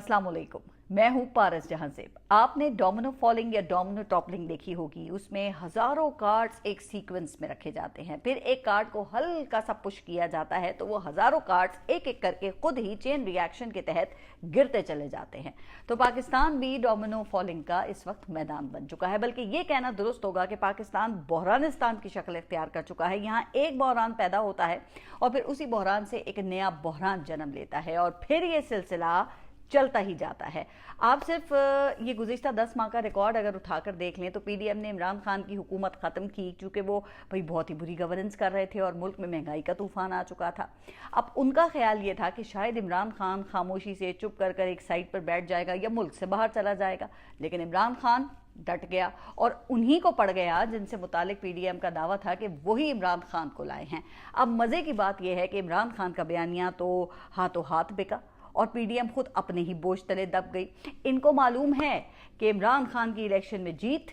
अस्सलाम वालेकुम। मैं हूं पारस जहांजेब। आपने डोमिनो फॉलिंग या डोमिनो टॉपलिंग देखी होगी। उसमें हजारों कार्ड्स एक सीक्वेंस में रखे जाते हैं, फिर एक कार्ड को हल्का सा पुश किया जाता है तो वो हजारों कार्ड्स एक एक करके खुद ही चेन रिएक्शन के तहत गिरते चले जाते हैं। तो पाकिस्तान भी डोमिनो फॉलिंग का इस वक्त मैदान बन चुका है, बल्कि ये कहना दुरुस्त होगा कि पाकिस्तान बहरानिस्तान की शक्ल इख्तियार कर चुका है। यहाँ एक बहरान पैदा होता है और फिर उसी बहरान से एक नया बहरान जन्म लेता है और फिर ये सिलसिला चलता ही जाता है। आप सिर्फ ये गुज़िश्ता 10 माह का रिकॉर्ड अगर उठाकर देख लें तो पीडीएम ने इमरान खान की हुकूमत ख़त्म की, क्योंकि वो भाई बहुत ही बुरी गवर्नेंस कर रहे थे और मुल्क में महंगाई का तूफान आ चुका था। अब उनका ख्याल ये था कि शायद इमरान खान खामोशी से चुप कर कर एक साइड पर बैठ जाएगा या मुल्क से बाहर चला जाएगा, लेकिन इमरान खान डट गया और उन्हीं को पड़ गया जिनसे मुतालिक पीडीएम का दावा था कि वही इमरान खान को लाए हैं। अब मज़े की बात यह है कि इमरान खान का बयानिया तो हाथों हाथ बिका और पीडीएम खुद अपने ही बोझ तले दब गई। इनको मालूम है कि इमरान खान की इलेक्शन में जीत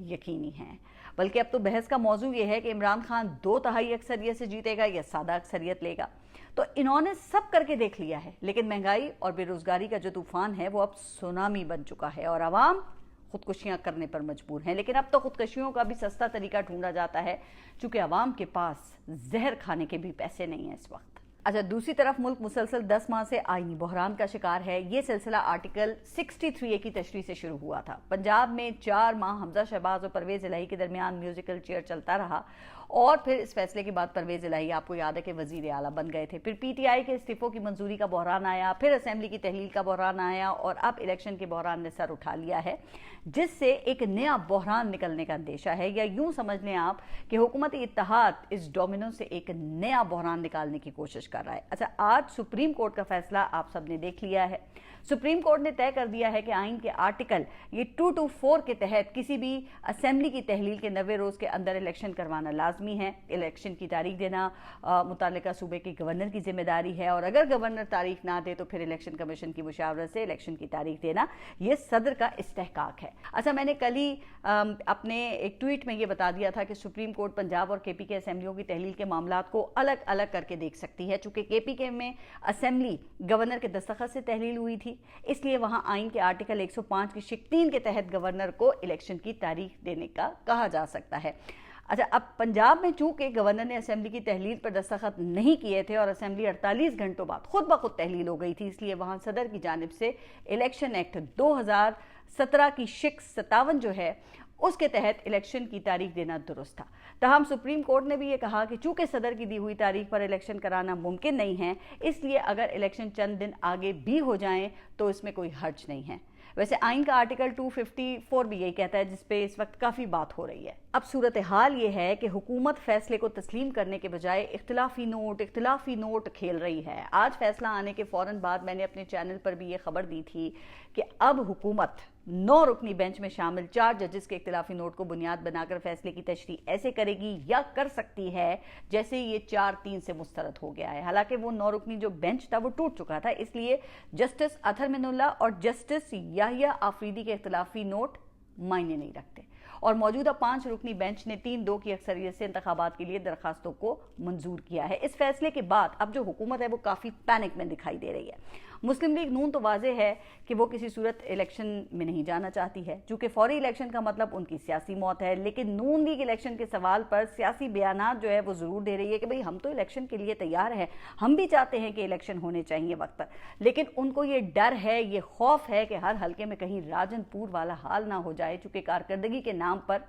यकीनी है, बल्कि अब तो बहस का मौजू ये है कि इमरान खान 2/3 अक्सरियत से जीतेगा या सादा अक्सरियत लेगा। तो इन्होंने सब करके देख लिया है, लेकिन महंगाई और बेरोजगारी का जो तूफान है वो अब सुनामी बन चुका है और आवाम खुदकुशियां करने पर मजबूर हैं। लेकिन अब तो खुदकुशियों का भी सस्ता तरीका ढूंढा जाता है, चूंकि आवाम के पास जहर खाने के भी पैसे नहीं हैं इस वक्त। अच्छा, दूसरी तरफ मुल्क मुसलसल 10 माह से आईनी बहरान का शिकार है। ये सिलसिला आर्टिकल 63A की तशरीह से शुरू हुआ था। पंजाब में 4 माह हमजा शहबाज और परवेज इलाही के दरमियान म्यूजिकल चेयर चलता रहा और फिर इस फैसले के बाद परवेज इलाही, आपको याद है कि वजीर आला बन गए थे। फिर पीटीआई के इस्तीफों की मंजूरी का बहरान आया, फिर असेंबली की तहलील का बहरान आया और अब इलेक्शन के बहरान ने सर उठा लिया है, जिससे एक नया बहरान निकलने का अंदेशा है। या यूं समझ लें आप कि हुकूमती इत्तेहाद इस डोमिनो से एक नया बहरान निकालने की कोशिश कर रहा है। अच्छा, आज सुप्रीम कोर्ट का फैसला आप सबने देख लिया है। सुप्रीम कोर्ट ने तय कर दिया है कि आइन के आर्टिकल ये 224 के तहत किसी भी असेंबली की तहलील के 90 रोज के अंदर इलेक्शन करवाना लाजमी है। इलेक्शन की तारीख देना मुतालिका सूबे के गवर्नर की जिम्मेदारी है और अगर गवर्नर तारीख ना दे तो फिर इलेक्शन कमीशन की मुशावरत से इलेक्शन की तारीख देना ये सदर का इस्तेहकाक है। अच्छा, मैंने कल ही अपने एक ट्वीट में ये बता दिया था कि सुप्रीम कोर्ट पंजाब और केपी के असेंबलियों की तहलील के मामला को अलग अलग करके देख सकती है। चूंकि केपी के में असेंबली गवर्नर के दस्तखत से तहलील हुई थी, इसलिए वहां आइन के आर्टिकल 105 की शिक 3 के तहत गवर्नर को इलेक्शन की तारीख देने का कहा जा सकता है। अच्छा, अब पंजाब में चूंकि गवर्नर ने असेंबली की तहलील पर दस्तखत नहीं किए थे और असेंबली 48 घंटों बाद खुद ब खुद तहलील हो गई थी, इसलिए वहां सदर की जानिब से इलेक्शन एक्ट 2017 की शिक 57 जो है उसके तहत इलेक्शन की तारीख देना दुरुस्त था। तहम सुप्रीम कोर्ट ने भी ये कहा कि चूंकि सदर की दी हुई तारीख पर इलेक्शन कराना मुमकिन नहीं है, इसलिए अगर इलेक्शन चंद दिन आगे भी हो जाएं तो इसमें कोई हर्ज नहीं है। वैसे आइन का आर्टिकल 254 भी यही कहता है, जिसपे इस वक्त काफ़ी बात हो रही है। अब सूरत हाल ये है कि हुकूमत फैसले को तस्लीम करने के बजाय इख्तिलाफी नोट खेल रही है। आज फैसला आने के फौरन बाद मैंने अपने चैनल पर भी ये खबर दी थी कि अब हुकूमत 9 रुकनी बेंच में शामिल 4 जजेस के इख्तिलाफी नोट को बुनियाद बनाकर फैसले की तशरीह ऐसे करेगी या कर सकती है जैसे ये 4-3 से मुस्तरद हो गया है। हालांकि वो 9 रुकनी जो बेंच था वो टूट चुका था, इसलिए जस्टिस अतहर मिनुल्लाह और जस्टिस याहिया आफरीदी के इख्तिलाफी नोट मायने नहीं रखते और मौजूदा 5 रुकनी बेंच ने 3-2 की अक्सरियत से इंतखाबात के लिए दरखास्तों को मंजूर किया है। इस फैसले के बाद अब जो हुकूमत है वो काफ़ी पैनिक में दिखाई दे रही है। मुस्लिम लीग नून तो वाज़ेह है कि वो किसी सूरत इलेक्शन में नहीं जाना चाहती है, चूंकि फौरी इलेक्शन का मतलब उनकी सियासी मौत है। लेकिन नून लीग इलेक्शन के सवाल पर सियासी बयानात जो है वो ज़रूर दे रही है कि भाई हम तो इलेक्शन के लिए तैयार हैं, हम भी चाहते हैं कि इलेक्शन होने चाहिए वक्त पर, लेकिन उनको ये डर है, ये खौफ है कि हर हल्के में कहीं राजनपुर वाला हाल ना हो जाए, चूंकि कारकर्दगी के नाम पर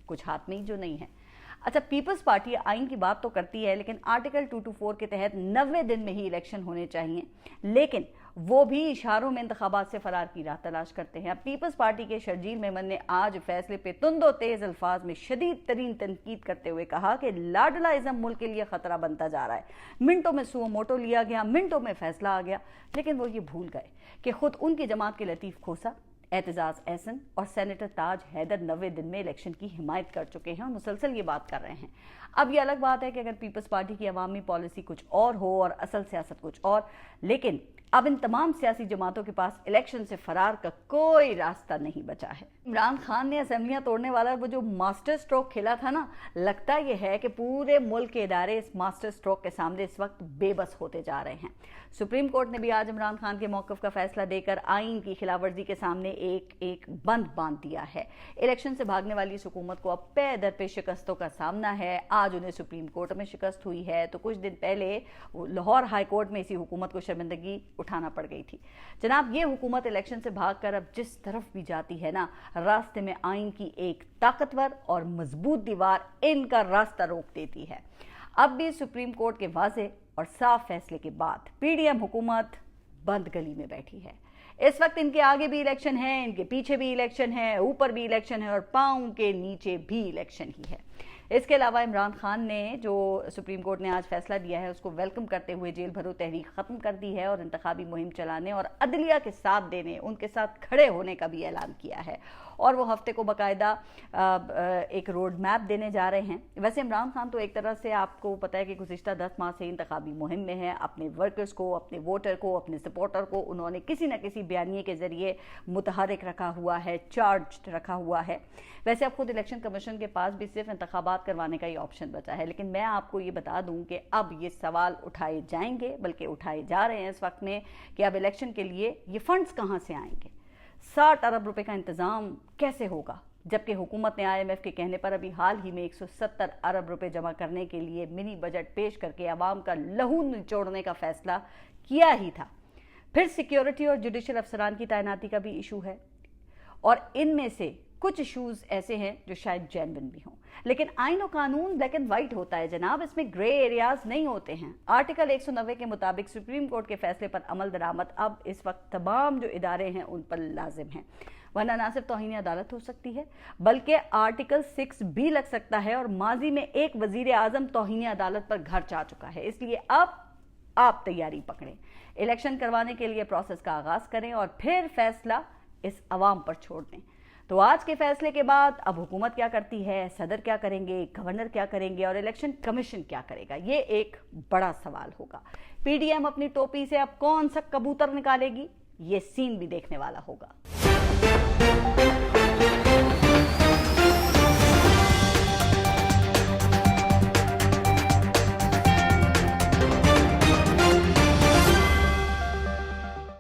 कुछ हाथ में जो नहीं है। अच्छा, पीपल्स पार्टी आइन की बात तो करती है, लेकिन आर्टिकल 224 के तहत 90 दिन में ही इलेक्शन होने चाहिए, लेकिन वो भी इशारों में इंतखाबात से फरार की राह तलाश करते हैं। अब पीपल्स पार्टी के शर्जील मेमन ने आज फैसले पे तुंदो तेज अल्फाज में शदीद तरीन तनकीद करते हुए कहा कि लाडलाइज्म मुल्क के लिए खतरा बनता जा रहा है। मिनटों में सुओ मोटो लिया गया, मिनटों में फैसला आ गया, लेकिन वो ये भूल गए कि खुद उनकी जमात के लतीफ खोसा, एतजाज एहसन और सेनेटर ताज हैदर 90 दिन में इलेक्शन की हिमायत कर चुके हैं और मुसलसल ये बात कर रहे हैं। अब ये अलग बात है कि अगर पीपल्स पार्टी की अवामी पॉलिसी कुछ और हो और असल सियासत कुछ और, लेकिन अब इन तमाम सियासी जमातों के पास इलेक्शन से फरार का कोई रास्ता नहीं बचा है। इमरान खान ने असेंबलियां तोड़ने वाला वो जो मास्टर स्ट्रोक खेला था ना, लगता यह है कि पूरे मुल्क के इदारे इस मास्टर स्ट्रोक के सामने इस वक्त बेबस होते जा रहे हैं। सुप्रीम कोर्ट ने भी आज इमरान खान के मौक़िफ़ का फैसला देकर आइन की खिलाफवर्जी के सामने एक एक बंद बांध दिया है। इलेक्शन से भागने वाली इस हुकूमत को अब पे दर पे शिकस्तों का सामना है। आज उन्हें सुप्रीम कोर्ट में शिकस्त हुई है, तो कुछ दिन पहले लाहौर हाई कोर्ट में इसी हुकूमत को शर्मिंदगी उठाना पड़ गई थी। जनाब, ये हुकूमत इलेक्शन से भागकर अब जिस तरफ भी जाती है ना, रास्ते में आइन की एक ताकतवर और मजबूत दीवार इनका रास्ता रोक देती है। अब भी सुप्रीम कोर्ट के वाज़ेह और साफ फैसले के बाद पीडीएम हुकूमत बंद गली में बैठी है। इस वक्त इनके आगे भी इलेक्शन है, इनके पीछे भी इलेक्शन है, ऊपर भी इलेक्शन है और पांव के नीचे भी इलेक्शन ही है। इसके अलावा इमरान खान ने जो सुप्रीम कोर्ट ने आज फैसला दिया है उसको वेलकम करते हुए जेल भरो तहरीक ख़त्म कर दी है और इंतखाबी मुहिम चलाने और अदलिया के साथ देने, उनके साथ खड़े होने का भी ऐलान किया है और वो हफ्ते को बाकायदा एक रोड मैप देने जा रहे हैं। वैसे इमरान खान तो एक तरह से आपको पता है कि गुज़िश्ता 10 माह से इंतखाबी मुहिम में है। अपने वर्कर्स को, अपने वोटर को, अपने सपोर्टर को उन्होंने किसी न किसी बयानिए के जरिए मुतहरिक रखा हुआ है, चार्ज रखा हुआ है। वैसे अब खुद इलेक्शन कमीशन के पास भी सिर्फ इंतखाबात करवाने का ही ऑप्शन बचा है, लेकिन मैं आपको ये बता दूं कि अब ये सवाल उठाए जाएंगे, बल्कि उठाए जा रहे हैं इस वक्त में, कि अब इलेक्शन के लिए ये फंड्स कहां से आएंगे, 60 अरब रुपए का इंतजाम कैसे होगा, जबकि हुकूमत ने IMF के कहने पर अभी हाल ही में 170 अरब रुपए जमा करने के लिए मिनी बजट पेश करके आवाम का लहू निचोड़ने का फैसला किया ही था। फिर सिक्योरिटी और जुडिशल अफसरान की तैनाती का भी इशू है और इनमें से कुछ इश्यूज ऐसे हैं जो शायद जेन्युइन भी हों, लेकिन आइन और कानून ब्लैक एंड व्हाइट होता है जनाब, इसमें ग्रे एरियाज नहीं होते हैं। आर्टिकल 190 के मुताबिक सुप्रीम कोर्ट के फैसले पर अमल दरामद अब इस वक्त तमाम जो इदारे हैं उन पर लाजिम हैं, वरना ना सिर्फ तौहीन अदालत हो सकती है बल्कि आर्टिकल 6 भी लग सकता है और माजी में एक वजीर आजम तौहीन अदालत पर घर जा चुका है। इसलिए अब आप तैयारी पकड़ें, इलेक्शन करवाने के लिए प्रोसेस का आगाज करें और फिर फैसला इस अवाम पर छोड़ दें। तो आज के फैसले के बाद अब हुकूमत क्या करती है, सदर क्या करेंगे, गवर्नर क्या करेंगे और इलेक्शन कमीशन क्या करेगा, ये एक बड़ा सवाल होगा। पीडीएम अपनी टोपी से अब कौन सा कबूतर निकालेगी, ये सीन भी देखने वाला होगा।